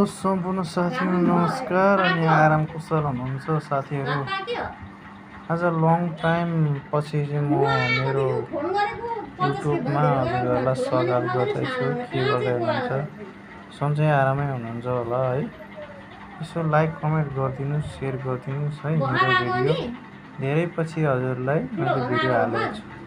सम्पूर्ण साथीहरू नमस्कार अनि आराम कुशल हुनुहुन्छ साथीहरू। आज लङ टाइम पछि चाहिँ म मेरो युट्युबमा हजुरहरूलाई स्वागत गर्दैछु। के गर्दै हुनुहुन्छ? सन्चै आरामै हुनुहुन्छ होला है। यसो लाइक कमेन्ट गरिदिनुहोस्, सेयर गरिदिनुहोस् है। मेरो भिडियो धेरै पछि हजुरलाई मैले भिडियो हालेको छु।